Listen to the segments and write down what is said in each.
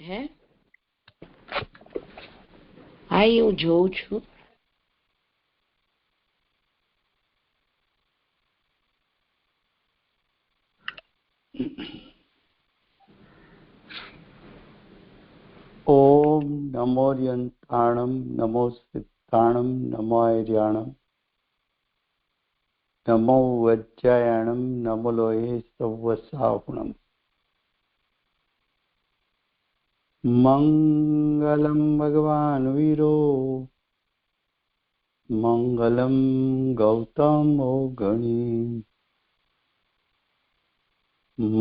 હે હા હું જોઉં છું. ओम नमो यंत्राणम नमो सिद्धाणम नमो ऐर्याणम नमो वज्रायणम नमो लोहे सवसाहुणम मंगलम भगवान वीरो मंगलम गौतमो गणी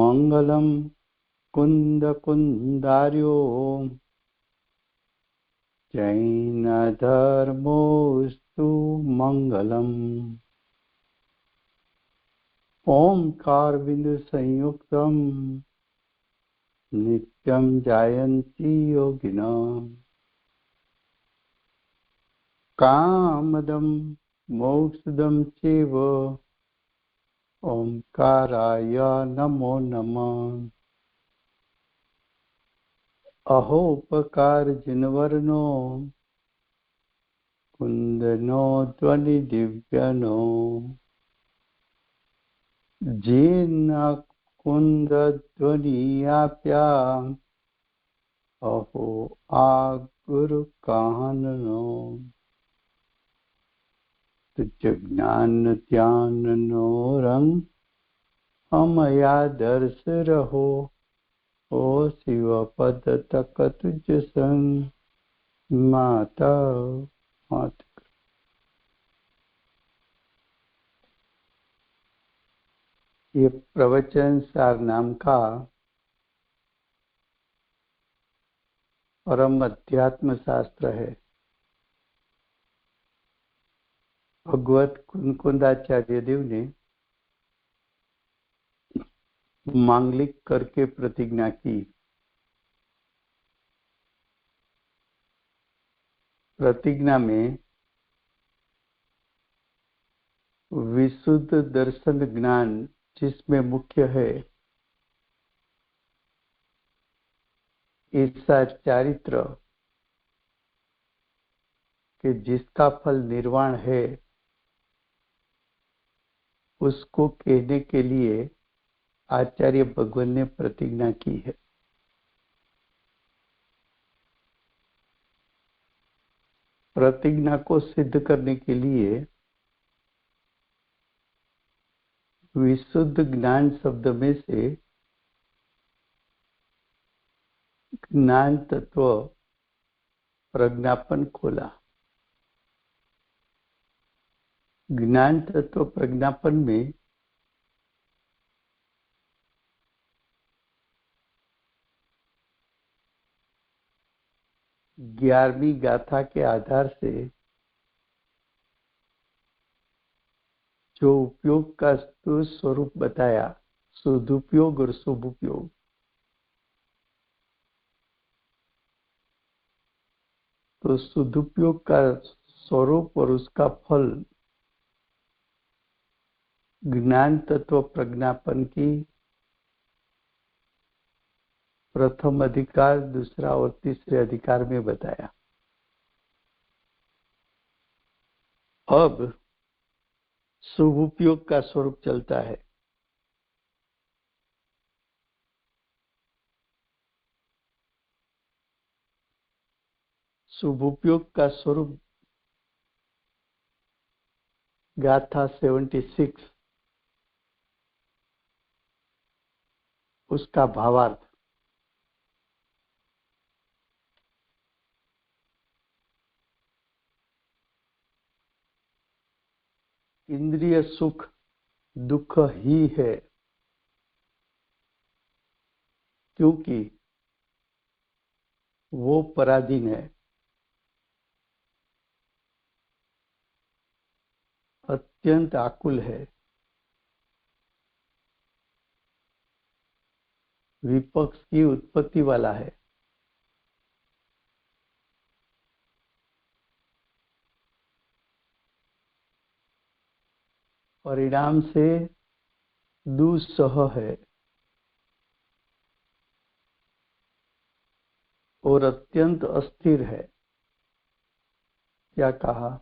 मंगलम कुंद कुंदार्यो जैन धर्मोस्तु मंगलम ओंकार बिंदु संयुक्तम नित्यं जायन्ति योगिनः कामदं मोक्षदं चैव ओंकाराय नमो नमः अहोपकार जिनवर्णो कुंदनो ध्वनि दिव्यनो जीन कुंद ध्वनियाप्या अहो आ गुरु काननो तुझ ज्ञान ध्यान नो रंग हमया दर्श रहो ओ शिव पद तक तुझ संग माता मात। ये प्रवचन सार नाम का परम अध्यात्म शास्त्र है। भगवत कुंकुंदाचार्य देव ने मांगलिक करके प्रतिज्ञा की। प्रतिज्ञा में विशुद्ध दर्शन ज्ञान जिसमें मुख्य है, ऐसा चारित्र कि जिसका फल निर्वाण है, उसको कहने के लिए आचार्य भगवान ने प्रतिज्ञा की है। प्रतिज्ञा को सिद्ध करने के लिए विशुद्ध ज्ञान शब्द में से ज्ञान तत्व प्रज्ञापन खोला। ज्ञान तत्व प्रज्ञापन में ग्यारहवीं गाथा के आधार से जो उपयोग का स्वरूप बताया, सदुपयोग और शुभ उपयोग, तो सदुपयोग का स्वरूप और उसका फल ज्ञान तत्व प्रज्ञापन की प्रथम अधिकार, दूसरा और तीसरे अधिकार में बताया। अब शुभ उपयोग का स्वरूप चलता है। शुभ उपयोग का स्वरूप गाथा 76, उसका भावार्थ। इंद्रिय सुख दुख ही है, क्योंकि वो पराधीन है, अत्यंत आकुल है, विपक्ष की उत्पत्ति वाला है। परिणाम से दुस्सह है। और अत्यंत अस्थिर है। क्या कहा?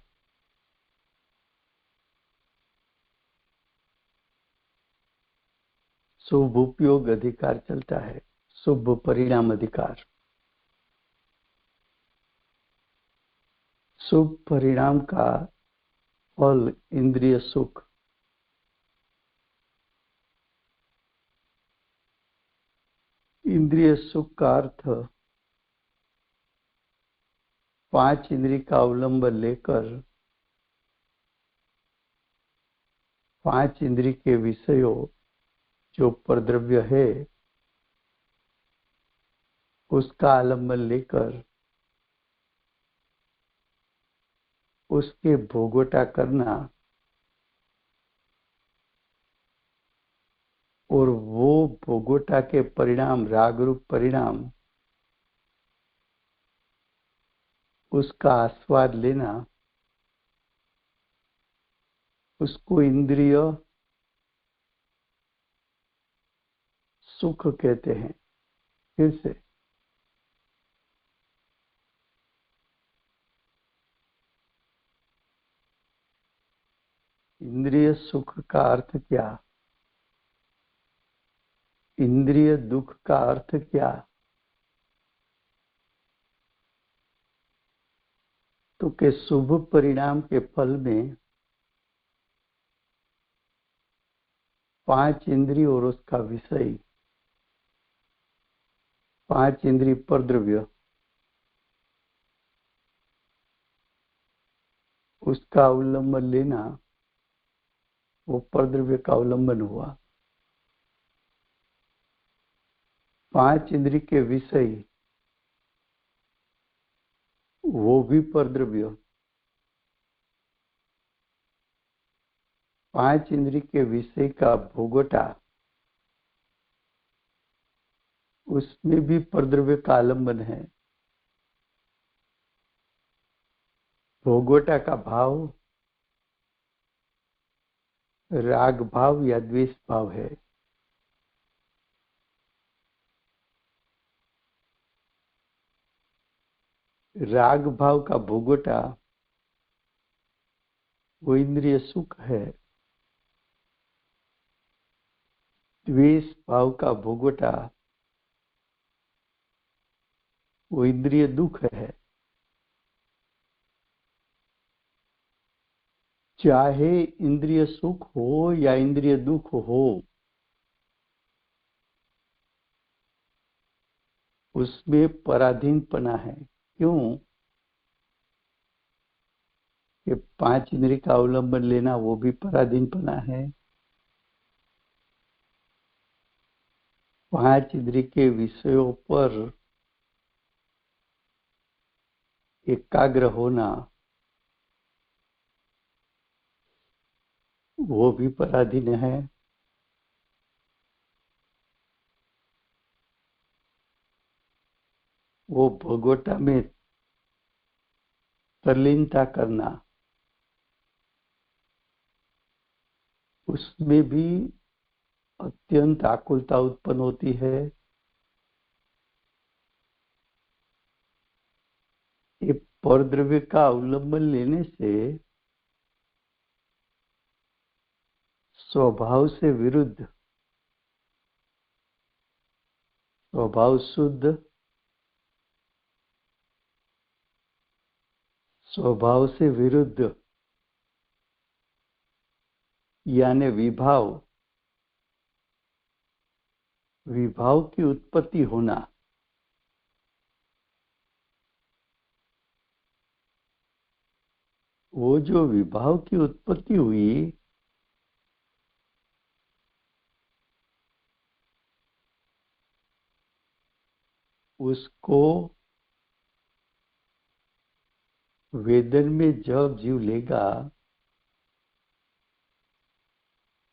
शुभ उपयोग अधिकार चलता है, शुभ परिणाम अधिकार। शुभ परिणाम का फल इंद्रिय सुख। इंद्रिय सुख का अर्थ 5 इंद्रिय का अवलंबन लेकर 5 इंद्रिय के विषयों जो परद्रव्य है उसका आलंबन लेकर उसके भोगवटा करना और वो भोगवटा के परिणाम राग रूप परिणाम उसका आस्वाद लेना, उसको इंद्रिय सुख कहते हैं। फिर से इंद्रिय सुख का अर्थ क्या, इंद्रिय दुख का अर्थ क्या? तो के शुभ परिणाम के फल में 5 इंद्रिय और उसका विषय, 5 इंद्रिय परद्रव्य, उसका अवलंबन लेना, वो परद्रव्य का अवलंबन हुआ। 5 इंद्रिय के विषय वो भी परद्रव्य। 5 इंद्रिय के विषय का भोगवटा उसमें भी परद्रव्य का आलंबन है। भोगवटा का भाव राग भाव या द्वेष भाव है। राग भाव का भोगवटा वो इंद्रिय सुख है। द्वेष भाव का भोगवटा वो इंद्रिय दुख है। चाहे इंद्रिय सुख हो या इंद्रिय दुख हो, उसमें पराधीनपना है। क्यों? कि 5 इंद्रिय का अवलंबन लेना वो भी पराधीनपना है। 5 इंद्रिय के विषयों पर एकाग्र होना वो भी पराधीन है। वो भोगवटा में तल्लीनता करना, उसमें भी अत्यंत आकुलता उत्पन्न होती है। ये परद्रव्य का अवलंबन लेने से स्वभाव से विरुद्ध, स्वभाव शुद्ध, स्वभाव से विरुद्ध यानी विभाव, विभाव की उत्पत्ति होना। वो जो विभाव की उत्पत्ति हुई उसको वेदन में जब जीव लेगा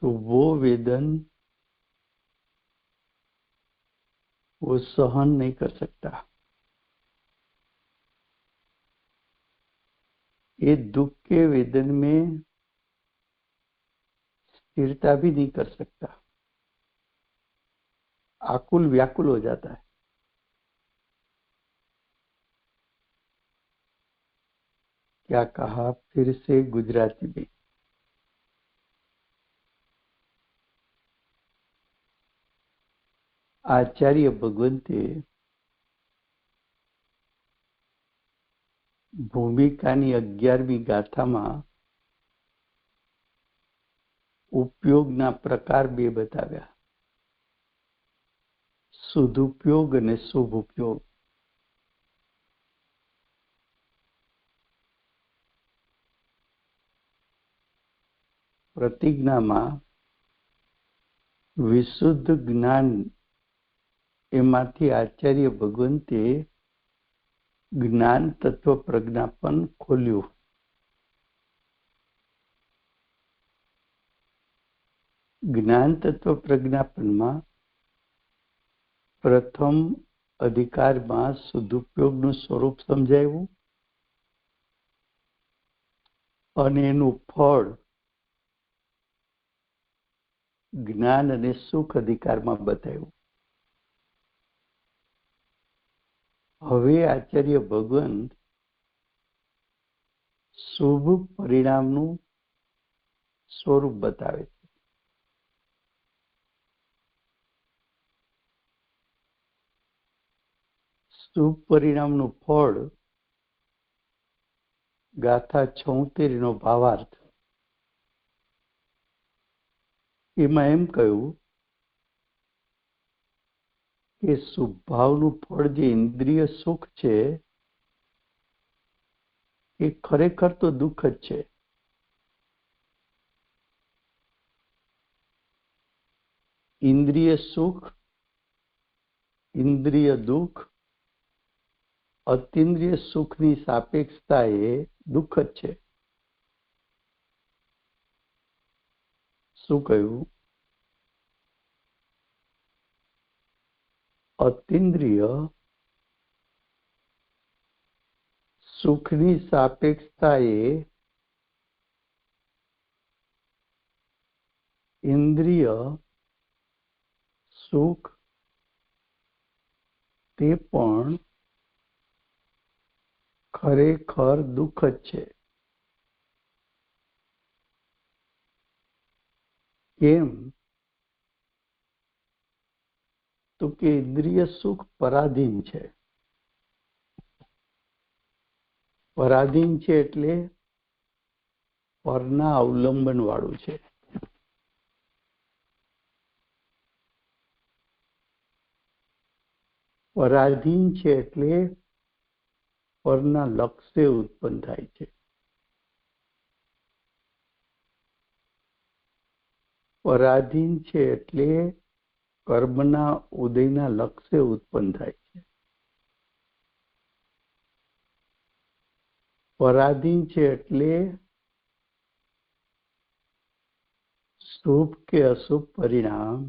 तो वो वेदन वो सहन नहीं कर सकता। ये दुख के वेदन में स्थिरता भी नहीं कर सकता, आकुल व्याकुल हो जाता है। क्या कहा फिर से गुजराती में? आचार्य भगवंते ભૂમિકાની 11મી ગાથામાં ઉપયોગના પ્રકાર બે બતાવ્યા, સદુપયોગ અને શુભ ઉપયોગ. પ્રતિજ્ઞામાં વિશુદ્ધ જ્ઞાન એમાંથી આચાર્ય ભગવંતે જ્ઞાન તત્વ પ્રજ્ઞાપન ખોલ્યું. જ્ઞાન તત્વ પ્રજ્ઞાપનમાં પ્રથમ અધિકારમાં સદુપયોગનું સ્વરૂપ સમજાવ્યું અને એનું ફળ જ્ઞાન અને સુખ અધિકારમાં બતાવ્યું. હવે આચાર્ય ભગવંત શુભ પરિણામનું સ્વરૂપ બતાવે છે. શુભ પરિણામનું ફળ ગાથા 76 નો ભાવાર્થ. એમાં એમ કહ્યું કે શુભભાવનું ફળ જે ઇન્દ્રિય સુખ છે એ ખરેખર તો દુઃખ જ છે. ઇન્દ્રિય સુખ, ઇન્દ્રિય દુઃખ, અતિન્દ્રિય સુખની સાપેક્ષતા એ દુઃખ જ છે. શું કહ્યું? અતિન્દ્રિય સુખની સાપેક્ષતા એ ઇન્દ્રિય સુખ તે પણ ખરેખર દુઃખ જ છે. કેમ? તો કે ઇન્દ્રિય સુખ પરાધીન છે. પરાધીન છે એટલે પરના અવલંબન વાળું છે. પરાધીન છે એટલે પરના લક્ષ્ય ઉત્પન્ન થાય છે. પરાધીન છે એટલે કર્મના ઉદયના લક્ષ્ય ઉત્પન્ન થાય છે. પરાધીન છે એટલે શુભ કે અશુભ પરિણામ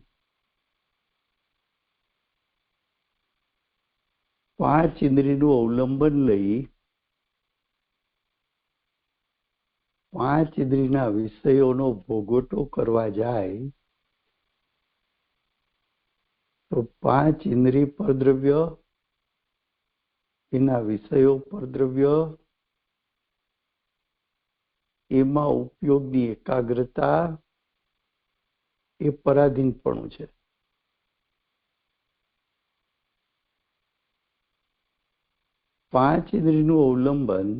પાંચ ઇન્દ્રિયનું અવલંબન લઈ પાંચ ઇન્દ્રિયના વિષયોનો ભોગવટો કરવા જાય તો પાંચ ઇન્દ્રિય પરદ્રવ્ય, એના વિષયો પરદ્રવ્ય, એમાં ઉપયોગની એકાગ્રતા એ પરાધીનપણું છે. પાંચ ઇન્દ્રિયનું અવલંબન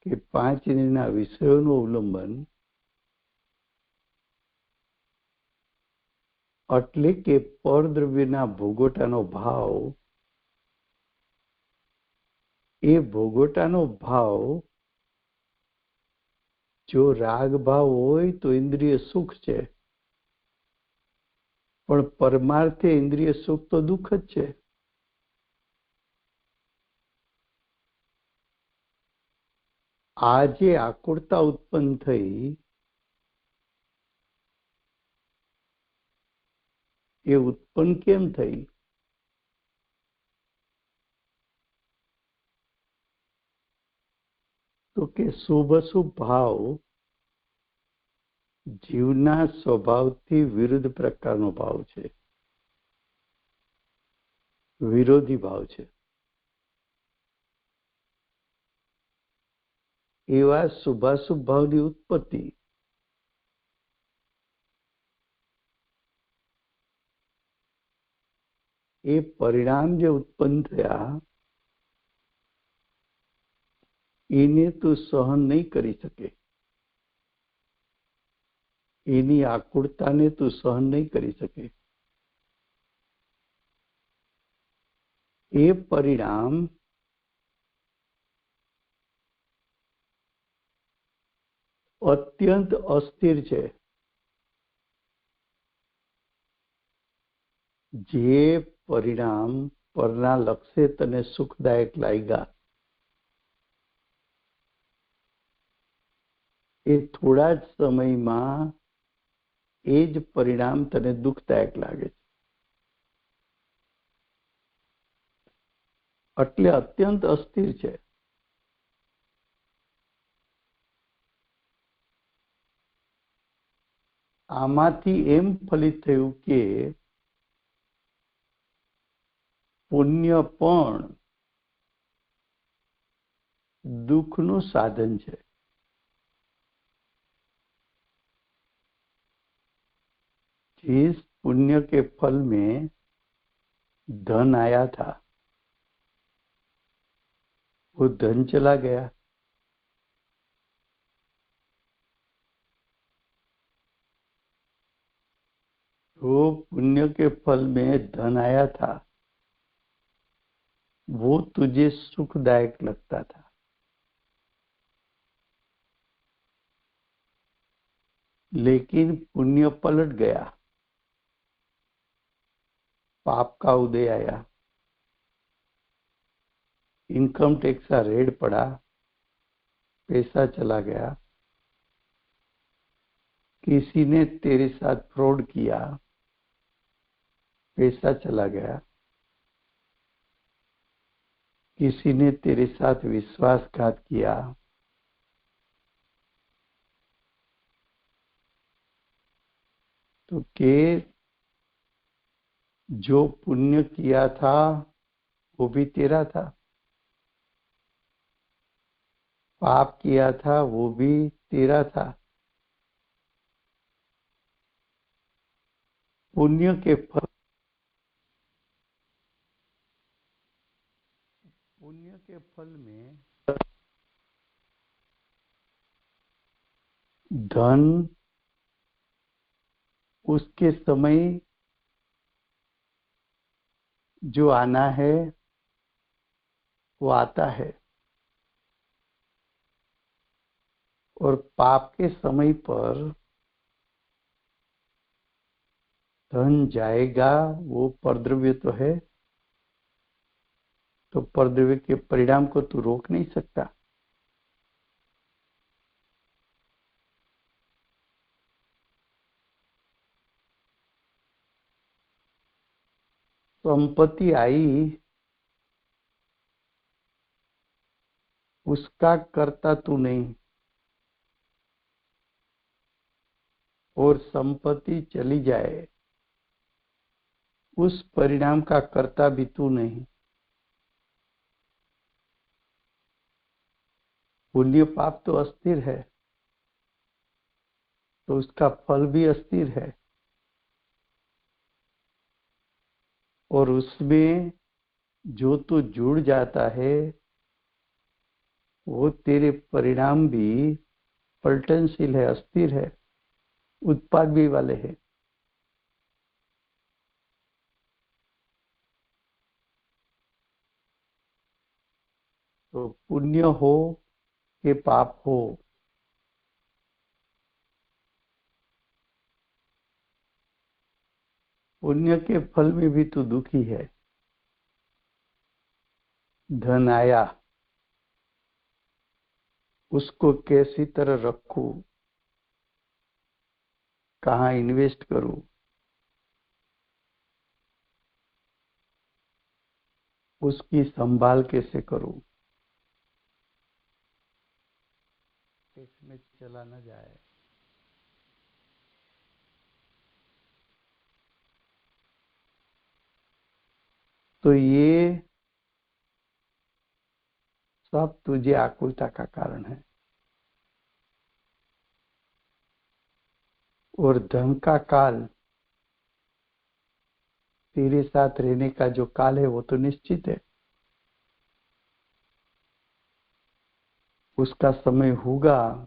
કે પાંચ ઇન્દ્રિયના વિષયોનું અવલંબન એટલે કે પરદ્રવ્યના ભોગવટાનો ભાવ. એ ભોગવટાનો ભાવ જો રાગ ભાવ હોય તો ઇન્દ્રિય સુખ છે, પણ પરમાર્થે ઇન્દ્રિય સુખ તો દુઃખ જ છે. આ જે આકુરતા ઉત્પન્ન થઈ એ ઉત્પન્ન કેમ થઈ? તો કે શુભ અશુભ ભાવ જીવના સ્વભાવથી વિરુદ્ધ પ્રકારનો ભાવ છે, વિરોધી ભાવ છે. एवा शुभाशुभ भावनी उत्पत्ति ए परिणाम जो उत्पन्न थया एने तो सहन नहीं करी सके, एनी आकुलता ने तो सहन नहीं करी सके। ए परिणाम अत्यंत अस्थिर है। जे परिणाम परना लक्ष्य तने सुखदायक लाग्या ए थोड़ा ज समय में एज परिणाम तने दुखदायक लागे એટલે અત્યંત અસ્થિર છે। આમાંથી એમ ફલિત થયું કે પુણ્ય પણ દુઃખનું સાધન છે। जिस पुण्य के फल में धन आया था वो धन चला गया। वो पुण्य के फल में धन आया था वो तुझे सुखदायक लगता था, लेकिन पुण्य पलट गया, पाप का उदय आया, इनकम टैक्स का रेड पड़ा, पैसा चला गया, किसी ने तेरे साथ फ्रॉड किया, पैसा चला गया, किसी ने तेरे साथ विश्वासघात किया, तो के जो पुण्य किया था वो भी तेरा था, पाप किया था वो भी तेरा था। पुण्य के फल में धन उसके समय जो आना है वो आता है, और पाप के समय पर धन जाएगा। वो परद्रव्य तो है, तो परद्रव्य के परिणाम को तू रोक नहीं सकता। संपत्ति आई उसका कर्ता तू नहीं, और संपत्ति चली जाए उस परिणाम का कर्ता भी तू नहीं। पुण्य पाप तो अस्थिर है, तो उसका फल भी अस्थिर है, और उसमें जो तो जुड़ जाता है वो तेरे परिणाम भी पलटनशील है, अस्थिर है, उत्पाद भी वाले हैं। तो पुण्य हो कि पाप हो, पुण्य के फल में भी तू दुखी है। धन आया उसको कैसी तरह रखूं, कहाँ इन्वेस्ट करूं, उसकी संभाल कैसे करूं, इसमें चला न जाए। तो ये सब तुझे आकुलता का कारण है। और धन का काल, तेरे साथ रहने का जो काल है वो तो निश्चित है, उसका समय होगा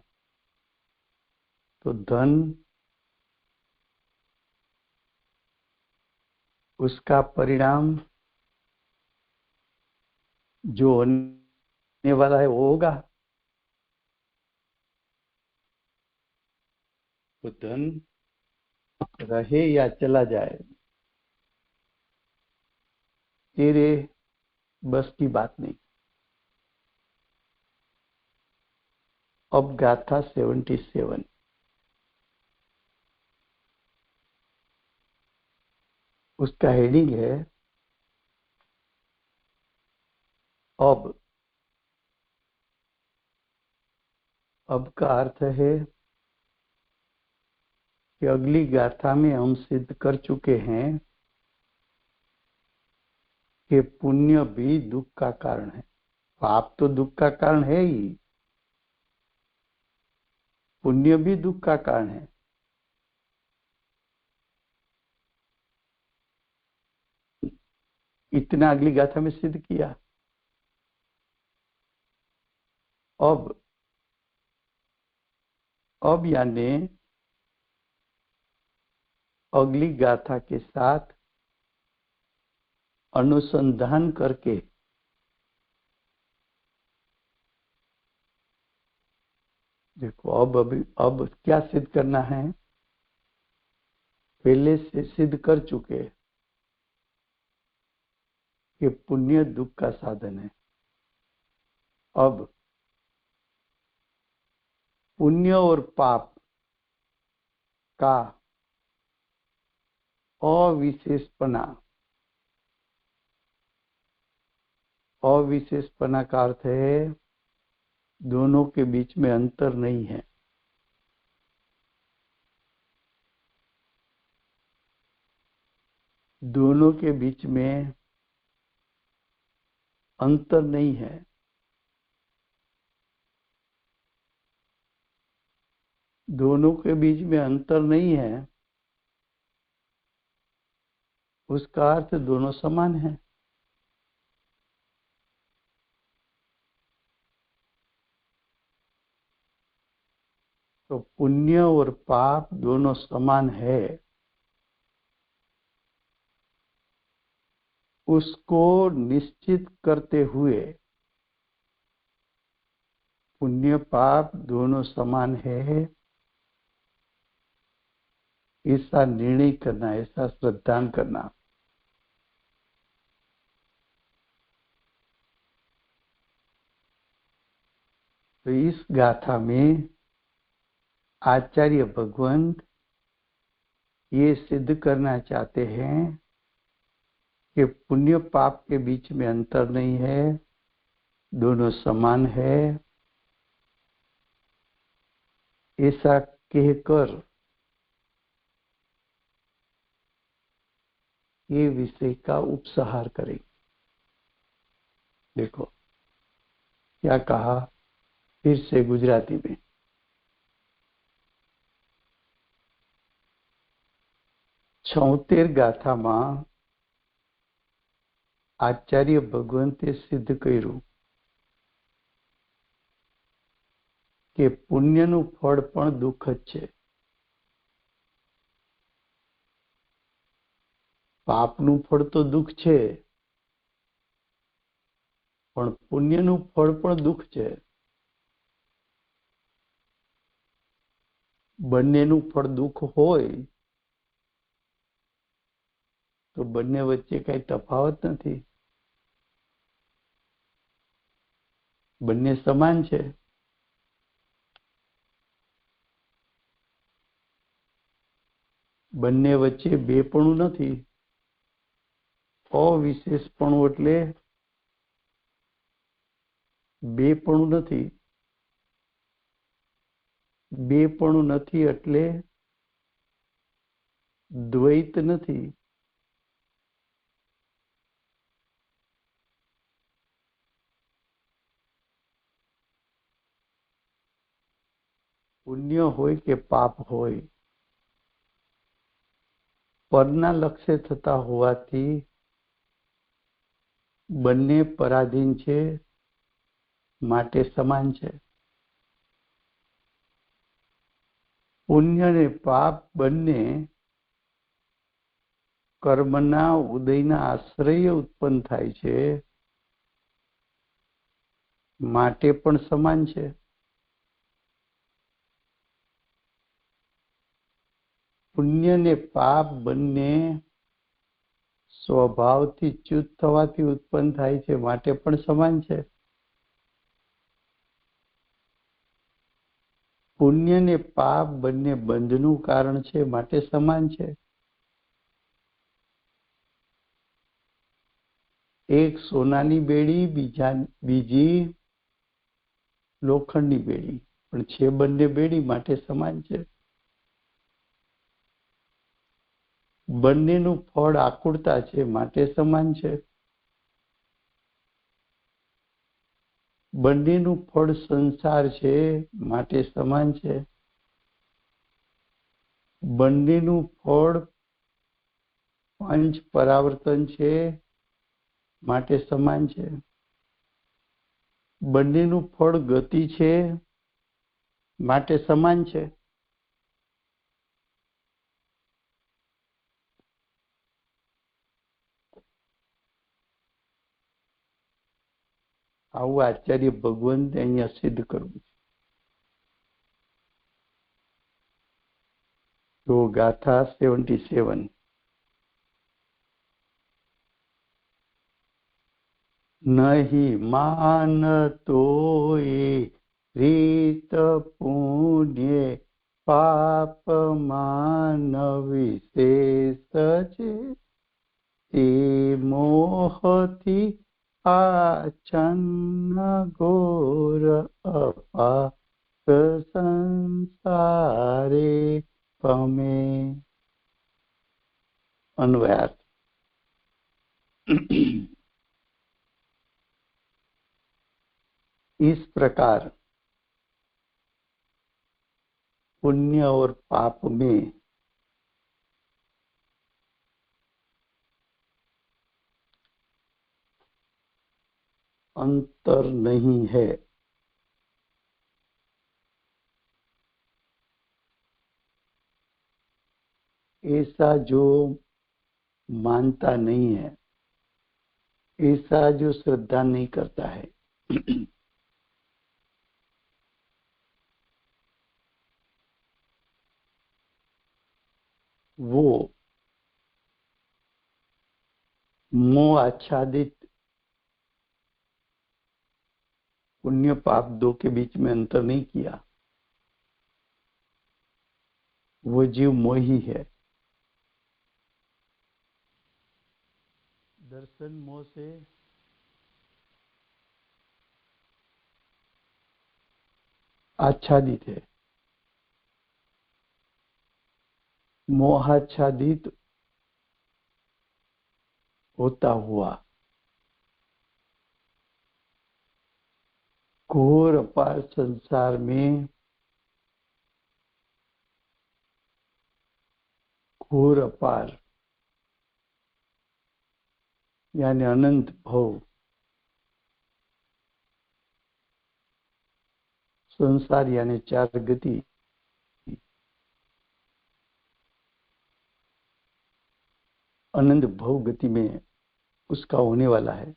तो धन उसका परिणाम जो होने वाला है वो होगा। तो धन रहे या चला जाए तेरे बस की बात नहीं। अब गाथा 77, उसका हेडिंग है अब। अब का अर्थ है कि अगली गाथा में हम सिद्ध कर चुके हैं कि पुण्य भी दुख का कारण है। पाप तो दुख का कारण है ही, पुण्य भी दुख का कारण है। इतना अगली गाथा में सिद्ध किया। अब यानी अगली गाथा के साथ अनुसंधान करके देखो, अब क्या सिद्ध करना है? पहले से सिद्ध कर चुके कि पुण्य दुख का साधन है। अब पुण्य और पाप का अविशेषपना का अर्थ है दोनों के बीच में अंतर नहीं है। दोनों के बीच में अंतर नहीं है। दोनों के बीच में अंतर नहीं है, उसका अर्थ दोनों समान है। तो पुण्य और पाप दोनों समान है, उसको निश्चित करते हुए पुण्य पाप दोनों समान है ऐसा निर्णय करना, ऐसा श्रद्धान करना। तो इस गाथा में आचार्य भगवंत ये सिद्ध करना चाहते हैं कि पुण्य पाप के बीच में अंतर नहीं है, दोनों समान है। ऐसा कहकर ये विषय का उपसंहार करें। देखो क्या कहा फिर से गुजराती में। 76 ગાથામાં આચાર્ય ભગવંતે સિદ્ધ કર્યું કે પુણ્યનું ફળ પણ દુઃખ જ છે, પાપનું ફળ તો દુઃખ છે પણ પુણ્યનું ફળ પણ દુઃખ છે। બંનેનું ફળ દુઃખ હોય તો બંને વચ્ચે કઈ તફાવત નથી, બંને સમાન છે। બંને વચ્ચે બેપણું નથી। અવિશેષપણું એટલે બેપણું નથી, બેપણું નથી એટલે દ્વૈત નથી। પુણ્ય હોય કે પાપ હોય, પરના લક્ષ્ય થતા હોવાથી બંને પરાધીન છે, માટે સમાન છે. પુણ્ય અને પાપ બંને કર્મના ઉદયના આશ્રય ઉત્પન્ન થાય છે, માટે પણ સમાન છે. પુણ્ય ને પાપ બંને સ્વભાવથી ચ્યુત થવાથી ઉત્પન્ન થાય છે, માટે પણ સમાન છે. પુણ્ય ને પાપ બંને બંધનું કારણ છે, માટે સમાન છે. એક સોનાની બેડી, બીજી લોખંડની બેડી, પણ છે બંને બેડી, માટે સમાન છે. બંનેનું ફળ આકુળતા છે, માટે સમાન છે. બંનેનું ફળ સંસાર છે, માટે સમાન છે. બંનેનું ફળ પંચ પરાવર્તન છે, માટે સમાન છે. બંનેનું ફળ ગતિ છે, માટે સમાન છે. આવું આચાર્ય ભગવંતે અહીંયા સિદ્ધ કરવું છે. તો ગાથા 77. નહીં માનતોય રીત પુણ્ય પાપ માન વિશેષ છે, તે મોહથી આચન્ન ઘોર અપાર સંસારે પમે. અન્વયાર્થ. इस प्रकार पुण्य और पाप में अंतर नहीं है. ऐसा जो मानता नहीं है, ऐसा जो श्रद्धा नहीं करता है, वो मोह आच्छादित पुण्य पाप दो के बीच में अंतर नहीं किया, वो जीव मोही है. दर्शन मोह से आच्छादित है. मोहाच्छादित होता हुआ घोर अपार संसार में घोर अपार यानी अनंत भव संसार यानी चार गति अनंत भव गति में उसका होने वाला है.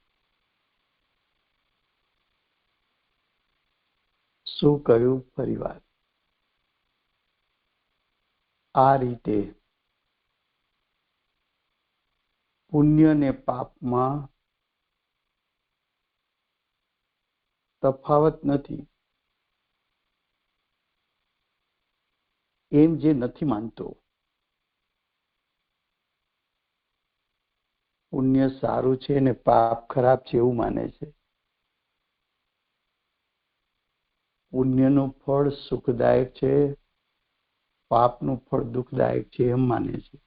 सो कयो परिवार. आ रीते पुण्य ने पाप में तफावत नहीं एम जे नहीं मानतो. पुण्य सारू छे ने पाप खराब छे एवं माने छे. पुण्यનું ફળ સુખદાયક છે, પાપનું ફળ દુઃખદાયક છે એમ માને છે.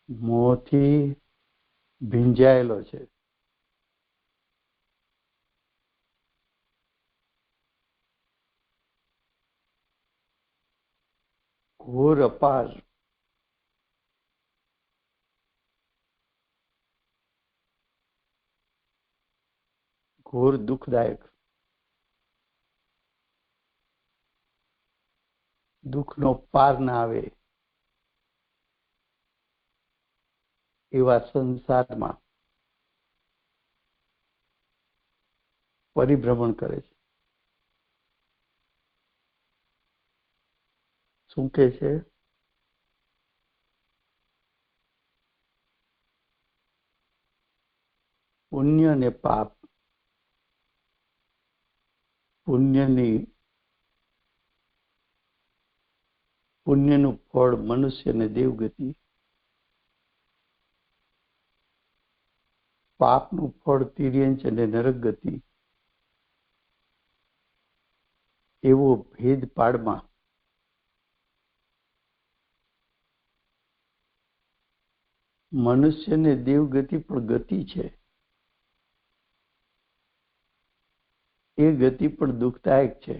મોહથી ભીંજાયેલો છે. घोर अपार, घोर दुखदायक, દુઃખનો પાર ના આવે એવા સંસારમાં પરિભ્રમણ કરે છે. શું કહે છે? પુણ્ય અને પાપ, પુણ્યનું ફળ મનુષ્યને દેવગતિ, પાપનું ફળ તિર્યંચ અને નરક ગતિ. એવો ભેદ પાડમાં મનુષ્યને દેવગતિ પણ ગતિ છે. એ ગતિ પણ દુઃખદાયક છે.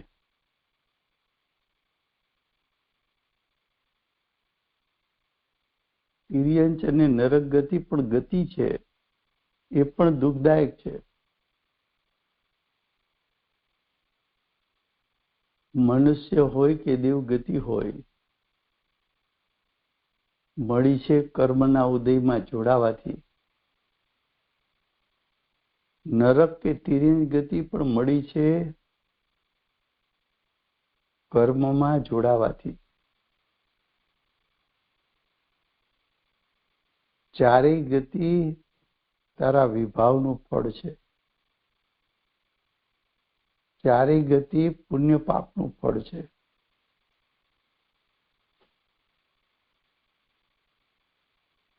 તિર્યંચ અને નરક ગતિ પણ ગતિ છે, એ પણ દુઃખદાયક છે. મનુષ્ય હોય કે દેવગતિ હોય, મળી છે કર્મના ઉદયમાં જોડાવાથી. નરક કે તિર્યંચ ગતિ પણ મળી છે કર્મમાં જોડાવાથી. ચારેય ગતિ તારા વિભાવનું ફળ છે. ચારેય ગતિ પુણ્ય પાપનું ફળ છે.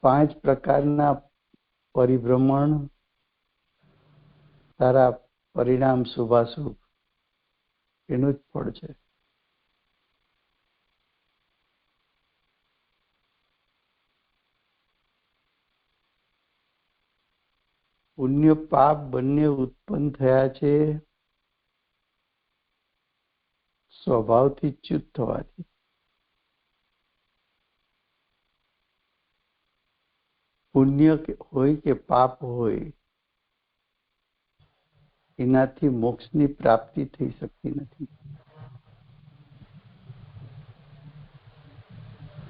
પાંચ પ્રકારના પરિભ્રમણ તારા પરિણામ શુભાશુભ એનું જ ફળ છે. પુણ્ય પાપ બંને ઉત્પન્ન થયા છે સ્વભાવથી ચ્યુત થવાથી. પુણ્ય હોય કે પાપ હોય, એનાથી મોક્ષની પ્રાપ્તિ થઈ શકતી નથી.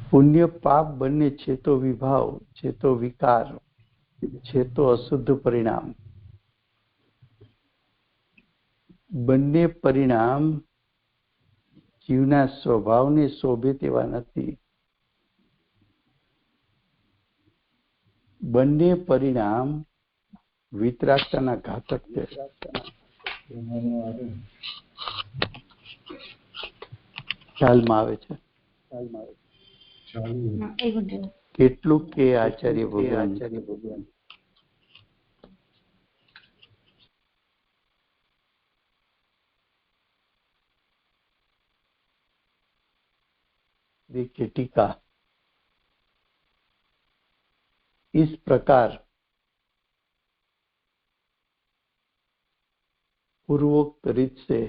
પુણ્ય પાપ બંને છે તો વિભાવ, છે તો વિકાર, છે તો અશુદ્ધ પરિણામ. બંને પરિણામ જીવના સ્વભાવને શોભે તેવા નથી. બંને પરિણામ વિતરાગતાના ઘાતક છે. ખ્યાલમાં આવે છે કેટલું કે આચાર્ય ભગવાન देखिए टीका इस प्रकार पूर्वोक्त रीत से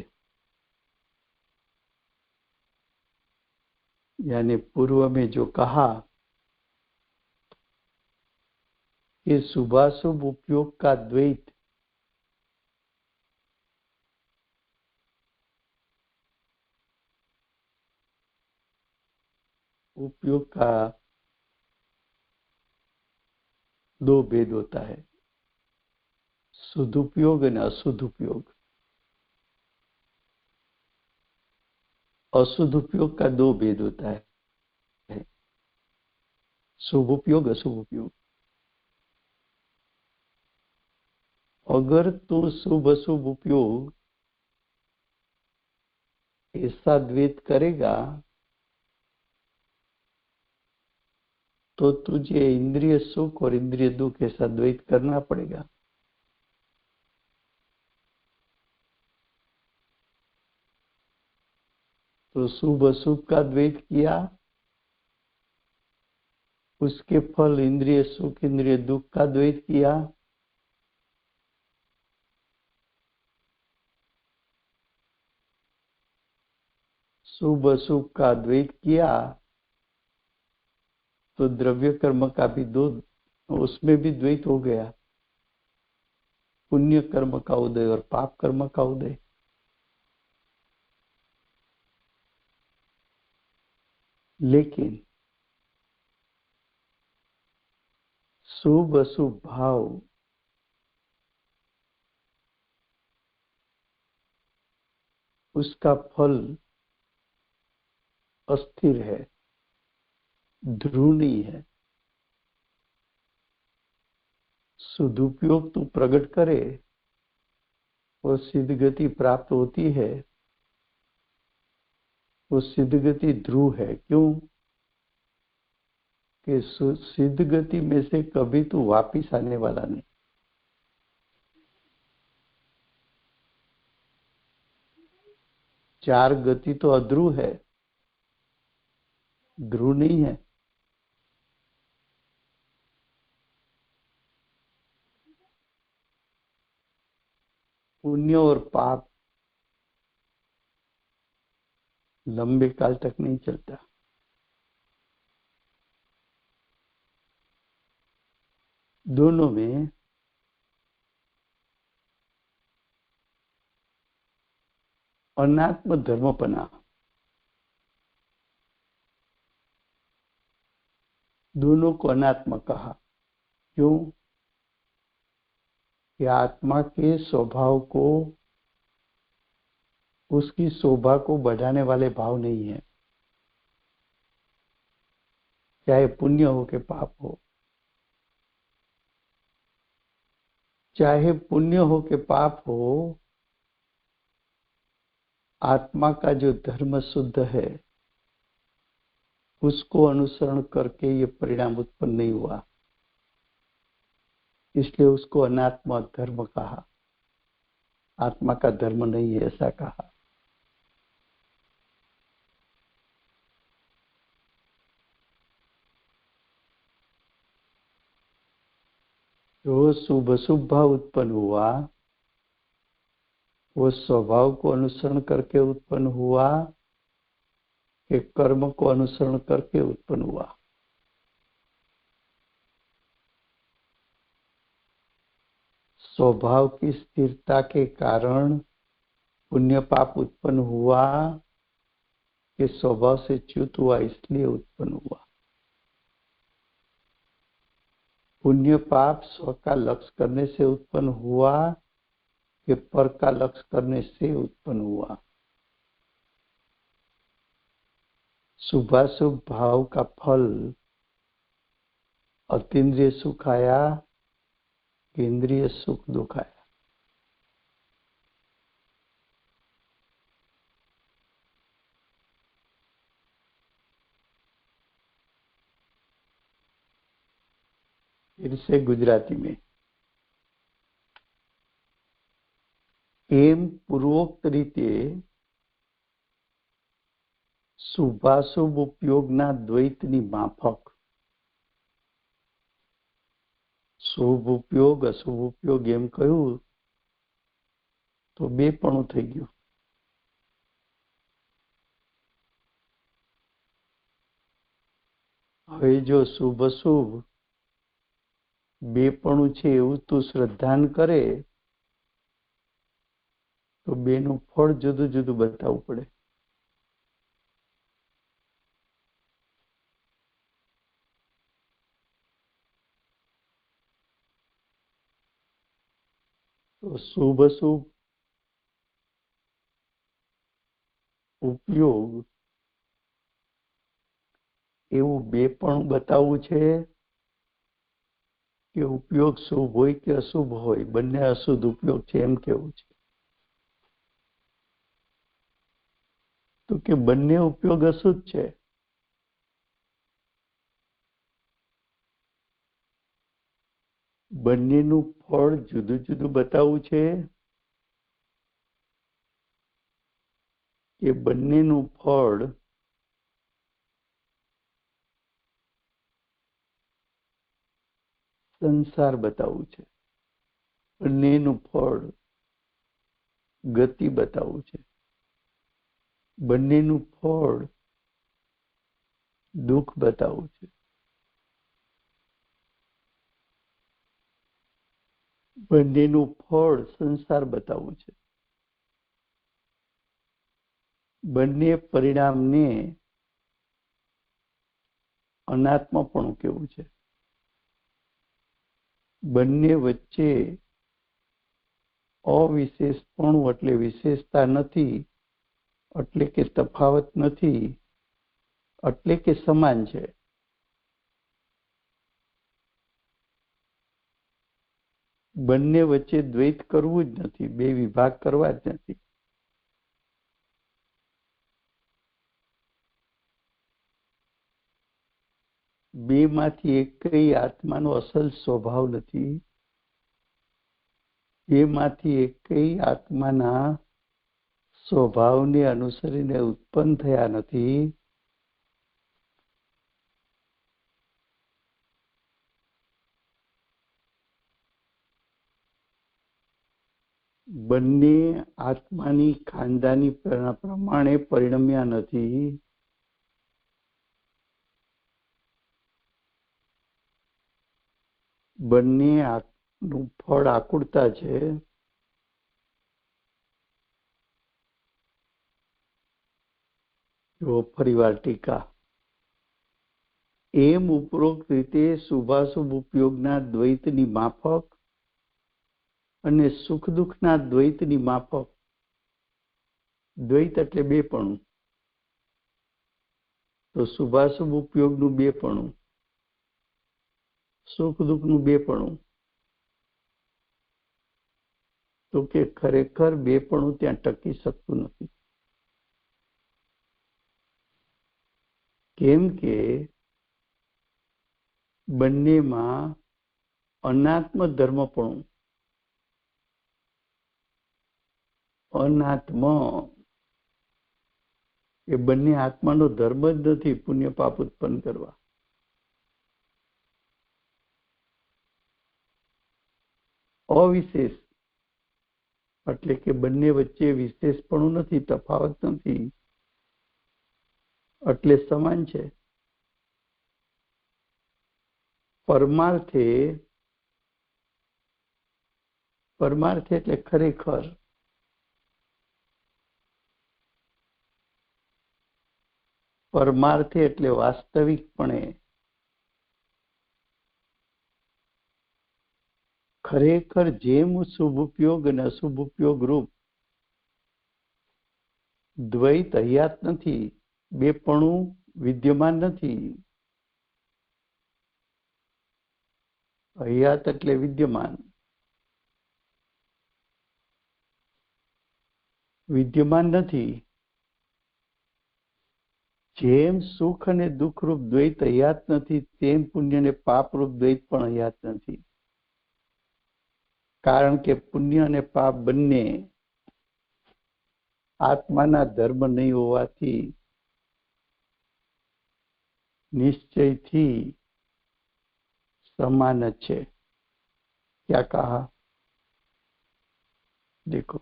यानी पूर्व में जो कहा कि शुभाशुभ उपयोग का द्वैत उपयोग का दो भेद होता है, शुद्ध उपयोग और अशुद्ध उपयोग. अशुद्ध उपयोग का दो भेद होता है, शुभ उपयोग अशुभ उपयोग. अगर तू शुभ अशुभ उपयोग ऐसा द्वैत करेगा तो तुझे इंद्रिय सुख और इंद्रिय दुख ऐसा द्वैत करना पड़ेगा. तो शुभ अशुभ का द्वैत किया, उसके फल इंद्रिय सुख इंद्रिय दुख का द्वैत किया. शुभ अशुभ का द्वैत किया तो द्रव्य कर्म का भी दो, उसमें भी द्वैत हो गया, पुण्य कर्म का उदय और पाप कर्म का उदय। लेकिन शुभ अशुभ भाव उसका फल अस्थिर है, ध्रुव नहीं है। सदुपयोग तो प्रकट करे और सिद्ध गति प्राप्त होती है, वो सिद्ध गति ध्रुव है। क्यों कि सिद्ध गति में से कभी तो वापिस आने वाला नहीं। चार गति तो अध्रुव है, ध्रुव नहीं है। पुण्य और पाप लंबे काल तक नहीं चलता। दोनों में अनात्म धर्मपना, दोनों को अनात्म कहा। क्यों कि आत्मा के स्वभाव को, उसकी शोभा को बढ़ाने वाले भाव नहीं है, चाहे पुण्य हो कि पाप हो। चाहे पुण्य हो कि पाप हो, आत्मा का जो धर्म शुद्ध है उसको अनुसरण करके ये परिणाम उत्पन्न नहीं हुआ, इसलिए उसको अनात्मा धर्म कहा। आत्मा का धर्म नहीं है ऐसा कहा। जो शुभ शुभ भाव उत्पन्न हुआ वो स्वभाव को अनुसरण करके उत्पन्न हुआ कि कर्म को अनुसरण करके उत्पन्न हुआ। स्वभाव की स्थिरता के कारण पुण्य पाप उत्पन्न हुआ कि स्वभाव से च्युत हुआ इसलिए उत्पन्न हुआ। पुण्य पाप स्व का लक्ष्य करने से उत्पन्न हुआ कि पर का लक्ष्य करने से उत्पन्न हुआ। शुभाशुभ भाव का फल अतीन्द्रिय सुख आया, इंद्रिय सुख दुख आया। फिर से गुजराती में एम पूर्वोक्त रीते શુભાશુભ ઉપયોગના દ્વૈતની માફક શુભ ઉપયોગ અશુભ ઉપયોગ એમ કહ્યું તો બેપણું થઈ ગયું। હવે જો શુભ અશુભ બેપણું છે એવું તું શ્રદ્ધાન કરે તો બેનું ફળ જુદું જુદું બતાવવું પડે। તો શુભ અશુભ ઉપયોગ એવું બેપણું બતાવવું છે કે ઉપયોગ શુભ હોય કે અશુભ હોય બંને અશુદ્ધ ઉપયોગ છે એમ કેવું છે। તો કે બંને ઉપયોગ અશુદ્ધ છે। બંનેનું ફળ જુદું જુદું બતાવવું છે કે બંનેનું ફળ સંસાર બતાવવું છે। બંનેનું ફળ ગતિ બતાવવું છે। બંનેનું ફળ દુઃખ બતાવવું છે। બંનેનું ફળ સંસાર બતાવવું છે. બંને પરિણામને અનાત્માપણું કેવું છે. બંને વચ્ચે અવિશેષપણું એટલે વિશેષતા નથી, એટલે કે તફાવત નથી, એટલે કે સમાન છે. બંને વચ્ચે દ્વૈત કરવું જ નથી, બે વિભાગ કરવા જ નથી. બેમાંથી એકઈ આત્માનો અસલ સ્વભાવ નથી. બેમાંથી એકઈ આત્માના સ્વભાવને અનુસરીને ઉત્પન્ન થયા નથી. બંને આત્માની ખાનદાની પ્રમાણે પરિણમ્યા નથી. બંને નું ફળ આકુળતા છે. જો ફરીવાર ટીકા. એમ ઉપરોક્ત રીતે શુભાશુભ ઉપયોગના દ્વૈતની માફક અને સુખ દુઃખના દ્વૈતની માફક. દ્વૈત એટલે બેપણું, તો શુભાશુભ ઉપયોગનું બેપણું, સુખ દુઃખનું બેપણું. તો કે ખરેખર બેપણું ત્યાં ટકી શકતું નથી. કેમ કે બંનેમાં અનાત્મ ધર્મપણું, અનાત્મ એ બંને આત્માનો ધર્મ જ નથી પુણ્ય પાપ ઉત્પન્ન કરવા. અવિશેષ એટલે કે બંને વચ્ચે વિશેષપણું નથી, તફાવત નથી, એટલે સમાન છે. પરમાર્થે એટલે ખરેખર. પરમાર્થે એટલે વાસ્તવિકપણે. ખરેખર જેમ શુભ ઉપયોગ અને અશુભ ઉપયોગ રૂપ દ્વૈત હયાત નથી, બેપણું વિદ્યમાન નથી. હયાત એટલે વિદ્યમાન, વિદ્યમાન નથી. જેમ સુખ અને દુઃખરૂપ દ્વૈત હયાત નથી, તેમ પુણ્ય અને પાપરૂપ દ્વૈત પણ હયાત નથી. કારણ કે પુણ્ય અને પાપ બંને આત્માના ધર્મ નહીં હોવાથી નિશ્ચયથી સમાન જ છે. क्या कहा? देखो,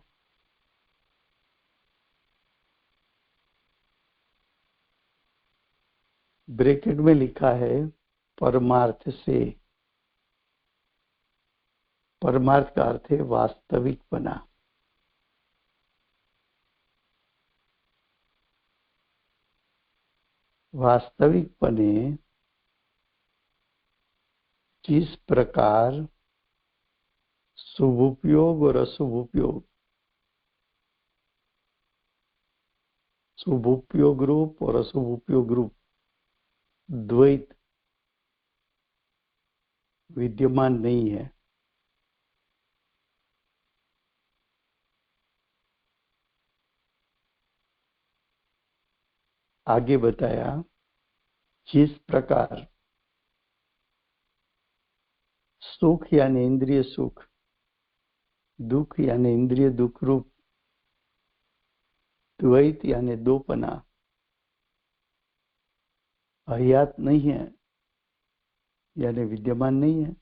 ब्रैकेट में लिखा है परमार्थ से. परमार्थ का अर्थ है वास्तविकपना. वास्तविकपने जिस प्रकार शुभ उपयोग और अशुभ उपयोग, शुभ उपयोग रूप और अशुभ उपयोग रूप द्वैत विद्यमान नहीं है, आगे बताया जिस प्रकार सुख यानी इंद्रिय सुख, दुख यानी इंद्रिय दुख रूप द्वैत यानी दोपना हयात नहीं है, यानी विद्यमान नहीं है.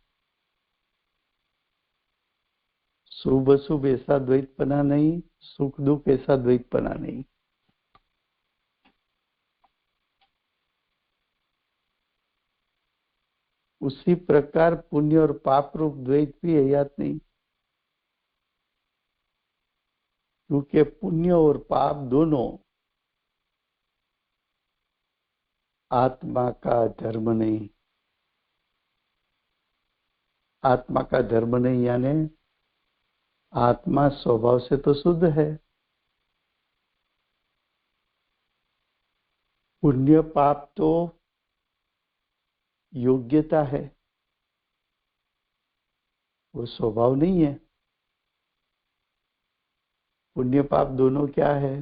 शुभ अशुभ ऐसा द्वैतपना नहीं, सुख दुख ऐसा द्वैतपना नहीं. उसी प्रकार पुण्य और पाप रूप द्वैत भी हयात नहीं. क्योंकि पुण्य और पाप दोनों आत्मा का धर्म नहीं। आत्मा का धर्म नहीं यानी आत्मा स्वभाव से तो शुद्ध है। पुण्य पाप तो योग्यता है, वो स्वभाव नहीं है। पुण्य पाप दोनों क्या है?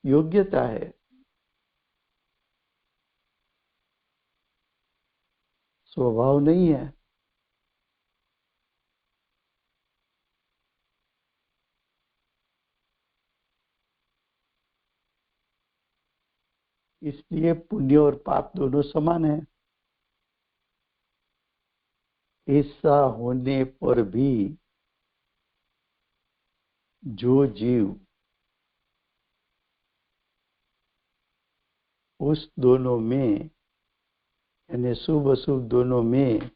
योग्यता है, स्वभाव नहीं है। इसलिए पुण्य और पाप दोनों समान है। ऐसा होने पर भी जो जीव उस दोनों में यानी शुभ अशुभ दोनों में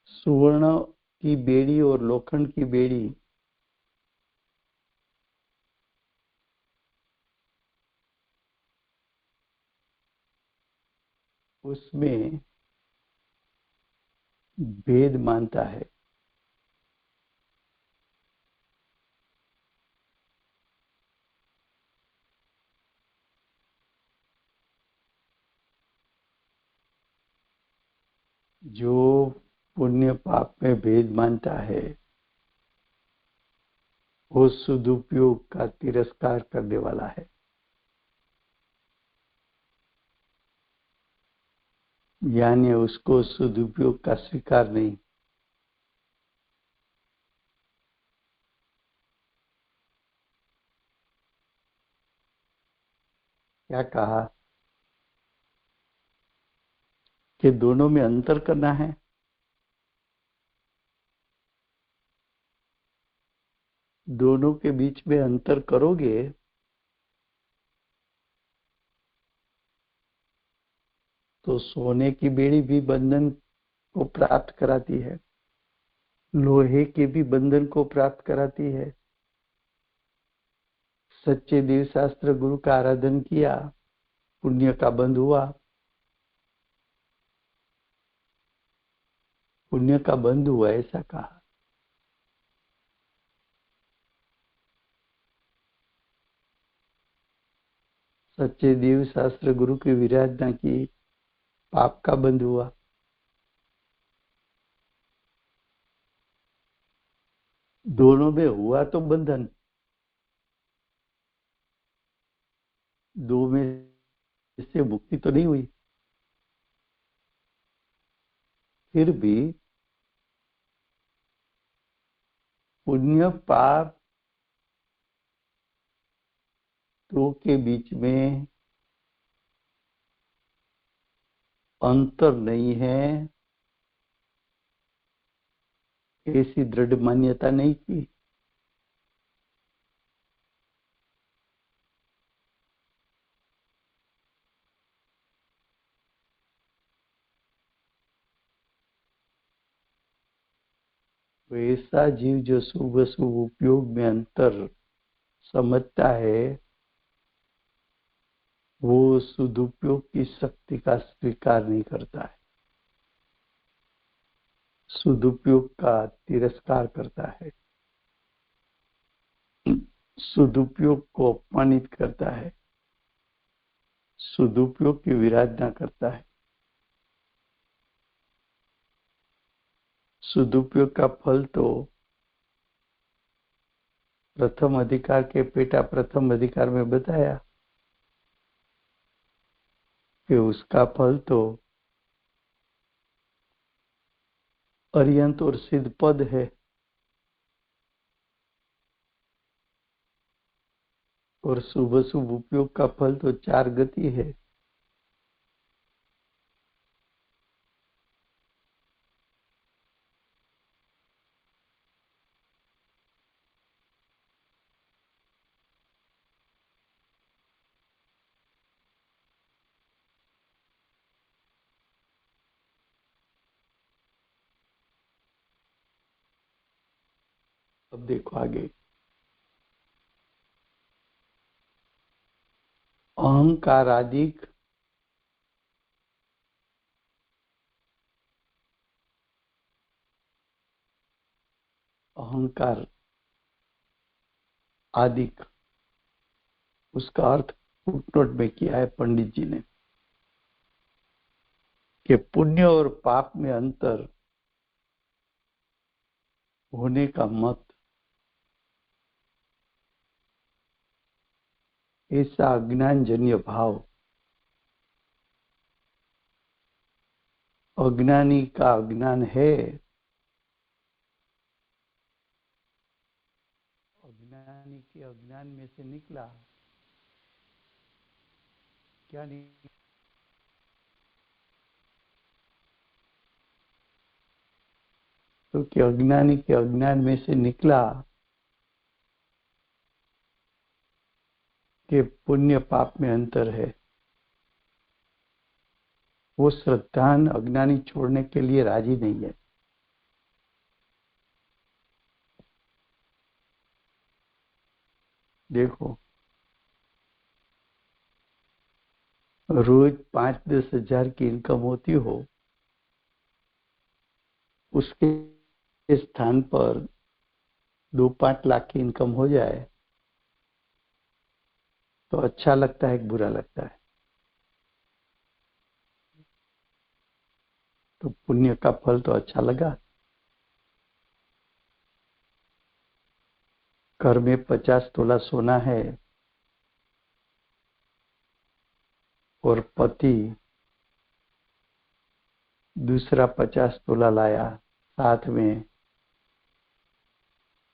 सुवर्ण की बेड़ी और लोखंड की बेड़ी उसमें भेद मानता है, जो पुण्य पाप में भेद मानता है वो सदुपयोग का तिरस्कार करने वाला है। यानी उसको सदुपयोग का स्वीकार नहीं। क्या कहा कि दोनों में अंतर करना है। दोनों के बीच में अंतर करोगे तो सोने की बेड़ी भी बंधन को प्राप्त कराती है, लोहे के भी बंधन को प्राप्त कराती है। सच्चे देव शास्त्र गुरु का आराधन किया, पुण्य का बंध हुआ। पुण्य का बंध हुआ ऐसा कहा। सच्चे देव शास्त्र गुरु की विराधना की, पाप का बंध हुआ। दोनों में हुआ तो बंधन, दो में से मुक्ति तो नहीं हुई। फिर भी पुण्य पाप दो के बीच में अंतर नहीं है, ऐसी दृढ़ मान्यता नहीं की। तो ऐसा जीव जो शुभ अशुभ उपयोग में अंतर समझता है वो सदुपयोग की शक्ति का स्वीकार नहीं करता है, सदुपयोग का तिरस्कार करता है, सदुपयोग को अपमानित करता है, सदुपयोग की विराधना करता है। सदुपयोग का फल तो प्रथम अधिकार के पेटा प्रथम अधिकार में बताया कि उसका फल तो अर्यंत और सिद्ध पद है और शुभ शुभ उपयोग का फल तो चार गति है। अब देखो आगे। अहंकार आदिक अहंकार आदिक, उसका अर्थ फुटनोट में किया है पंडित जी ने कि पुण्य और पाप में अंतर होने का मत ऐसा अज्ञानजन्य भाव अज्ञानी का अज्ञान है, अज्ञानी के अज्ञान में से निकला क्या निकला? तो कि अज्ञानी के अज्ञान में से निकला कि पुण्य पाप में अंतर है। वो श्रद्धान अज्ञानी छोड़ने के लिए राजी नहीं है। देखो, रोज 5-10 हजार की इनकम होती हो, उसके स्थान पर 2-5 लाख की इनकम हो जाए तो अच्छा लगता है कि बुरा लगता है? तो पुण्य का फल तो अच्छा लगा। घर में 50 तोला सोना है और पति दूसरा 50 तोला लाया, साथ में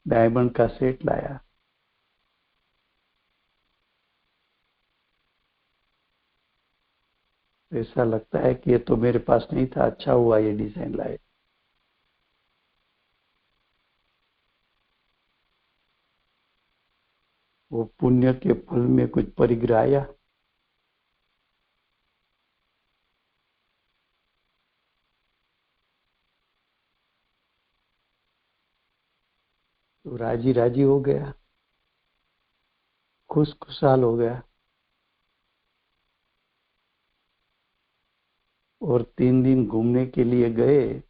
डायमंड का सेट लाया, ऐसा लगता है कि ये तो मेरे पास नहीं था, अच्छा हुआ ये डिजाइन लाए। वो पुण्य के फल में कुछ परिग्रह आया? तो राजी राजी हो गया, खुश खुशहाल हो गया। और 3 दिन घूमने के लिए गए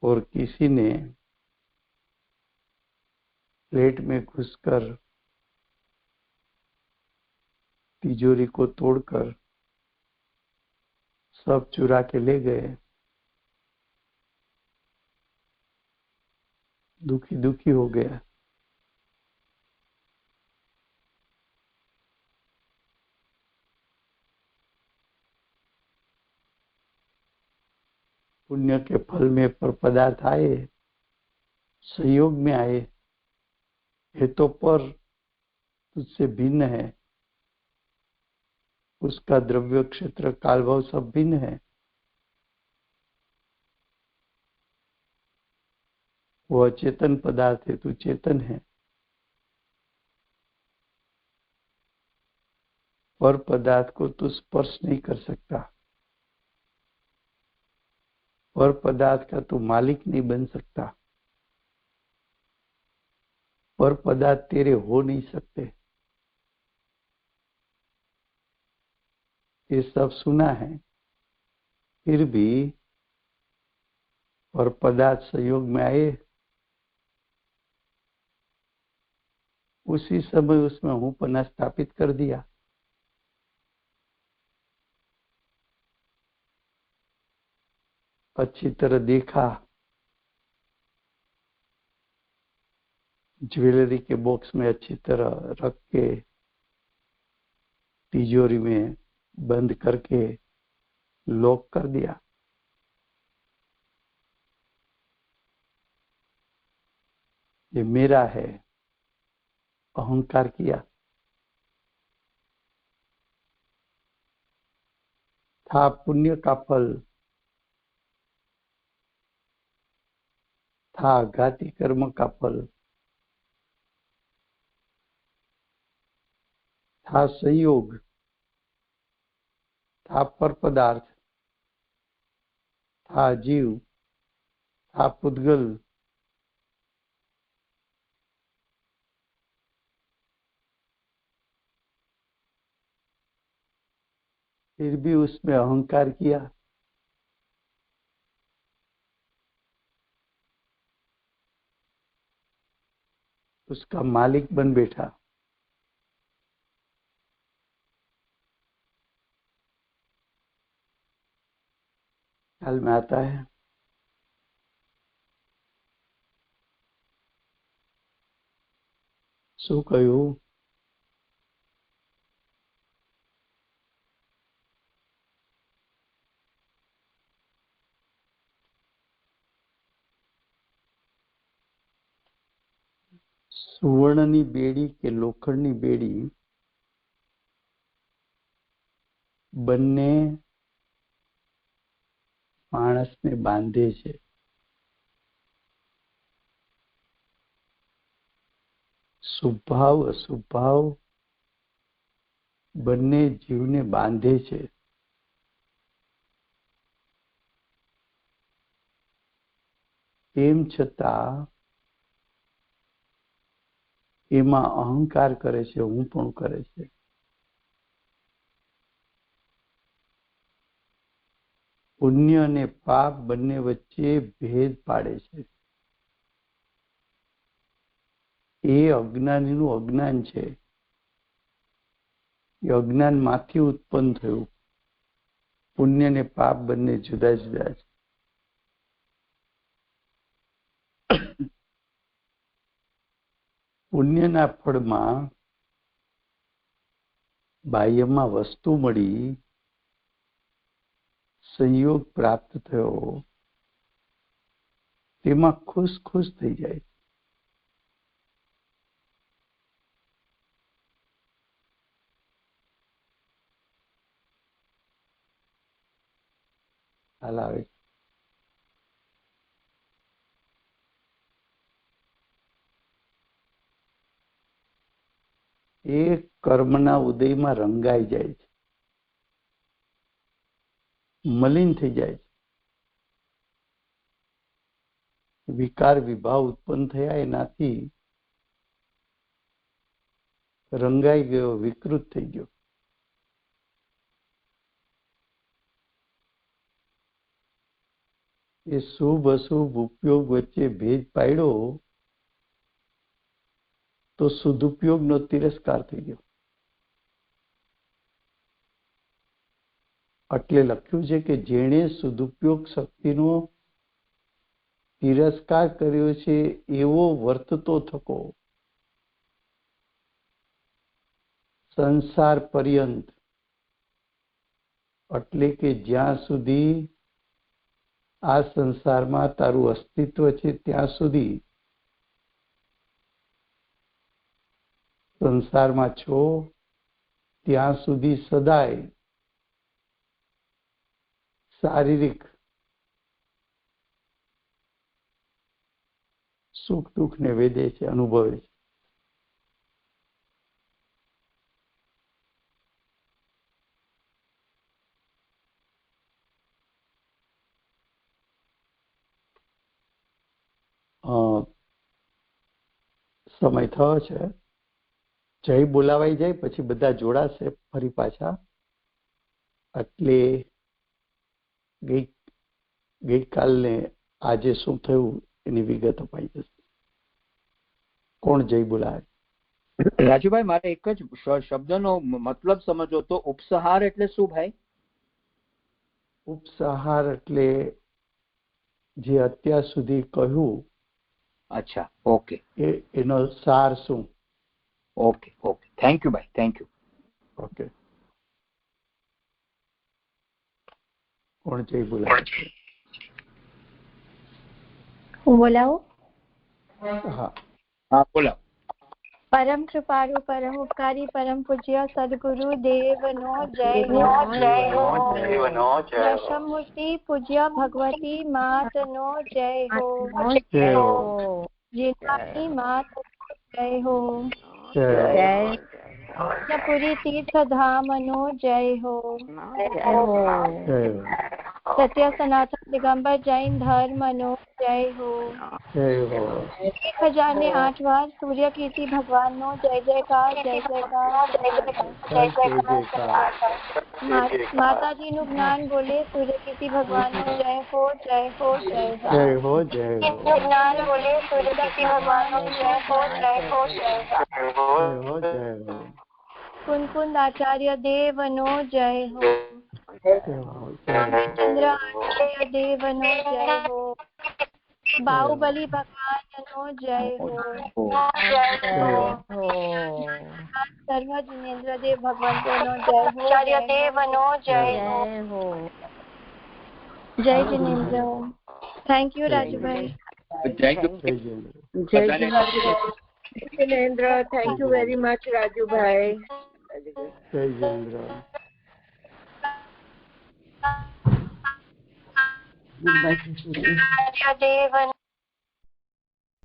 और किसी ने प्लेट में घुसकर तिजोरी को तोड़कर सब चुरा के ले गए। दुखी दुखी हो गया। पुण्य के फल में पर पदार्थ आए, संयोग में आए, ये तो पर तुझसे भिन्न है, उसका द्रव्य क्षेत्र कालभाव सब भिन्न है। वो अचेतन पदार्थ है, तू चेतन है। पर पदार्थ को तू स्पर्श नहीं कर सकता, पर पदार्थ का तू मालिक नहीं बन सकता, पर पदार्थ तेरे हो नहीं सकते। ये सब सुना है, फिर भी और पदार्थ संयोग में आए, उसी समय उसमें हूं पना स्थापित कर दिया। अच्छी तरह देखा, ज्वेलरी के बॉक्स में अच्छी तरह रख के तिजोरी में बंद करके लॉक कर दिया। ये मेरा है, अहंकार किया। था पुण्य का फल, था घाती कर्म का फल, था संयोग, था पर पदार्थ, था जीव, આ पुद्गल फिर भी उसमें अहंकार किया, उसका मालिक बन बैठा। ख्याल में आता है? શું કહ્યું? સુવર્ણની બેડી કે લોખંડની બેડી બંને માણસને બાંધે છે। સ્વભાવ અસ્વભાવ બંને જીવને બાંધે છે। તેમ છતાં એમાં અહંકાર કરે છે, હું પણ કરે છે। પુણ્ય અને પાપ બંને વચ્ચે ભેદ પાડે છે। એ અજ્ઞાનીનું અજ્ઞાન છે। એ અજ્ઞાનમાંથી ઉત્પન્ન થયું। પુણ્ય અને પાપ બંને જુદા જુદા છે। પુણ્યના ફળમાં બાહ્યમાં વસ્તુ મળી, સંયોગ પ્રાપ્ત થયો, તેમાં ખુશ ખુશ થઈ જાય। હાલ આવે એ કર્મના ઉદયમાં રંગાઈ જાય છે, મલિન થઈ જાય છે। વિકાર વિભાવ ઉત્પન્ન થયા, એનાથી રંગાઈ ગયો, વિકૃત થઈ ગયો। એ શુભ અશુભ ઉપયોગ વચ્ચે ભેદ પાડ્યો તો સદુપયોગનો તિરસ્કાર થઈ ગયો। એટલે લખ્યું છે કે જેણે સદુપયોગ શક્તિનો તિરસ્કાર કર્યો છે એવો વર્તતો થકો સંસાર પર્યંત। એટલે કે જ્યાં સુધી આ સંસારમાં તારું અસ્તિત્વ છે ત્યાં સુધી, સંસારમાં છો ત્યાં સુધી સદાય શારીરિક સુખ દુઃખ ને વેદે છે, અનુભવે છે। સમય થયો છે, જય બોલાવાઈ જાય પછી બધા જોડાશે ફરી પાછા। એટલે ગઈકાલને આજે શું થયું એની વિગત અપાઈ જશે। કોણ જય બોલાવે? રાજુભાઈ, મારે એક જ શબ્દનો મતલબ સમજો તો ઉપસહાર એટલે શું ભાઈ? ઉપસહાર એટલે જે અત્યાર સુધી કહ્યું। અચ્છા, ઓકે, એનો સાર શું? ઓકે ઓકે, થેન્ક યુ ભાઈ, થેન્ક યુ। ઓકે, કોણ જય બોલાવે? હું બોલાવું? હા હા, બોલાવો। પરમ કૃપાળુ પરમ ઉપકારી પરમ પૂજ્ય સદગુરુ દેવનો જય હો। દશમૂર્તિ પૂજ્ય ભગવતી માતનો જય હો। જીનાની માત જય હો। पूरी तीर्थ धामनो जय हो। जय हो सत्य सनातन दिगंबर जैन धर्मनो जय हो। जय हो 1008 सूर्य कीर्ति भगवान नो जय जयकार जय जयकार जय जयकार। माता जी नु ज्ञान बोले सूर्य कीर्ति भगवान नो जय हो जय हो जय हो। जय हो जय हो ज्ञान बोले सूर्य कीर्ति भगवान नो जय हो जय हो जय हो। जय हो जय हो कुंकुंद आचार्य देवनो जय हो। चंद्र आचार्य देवनो जय हो। बाहुबली भगवान नो जय हो। सर्व जिनेन्द्र देव भगवंतो नो जय हो। आचार्य देवनो जय हो। जय जिनेन्द्र। थैंक यू राजू भाई। Thank you. जय Jinendra. Thank you very much Raju भाई। जय जिनेन्द्र। देवन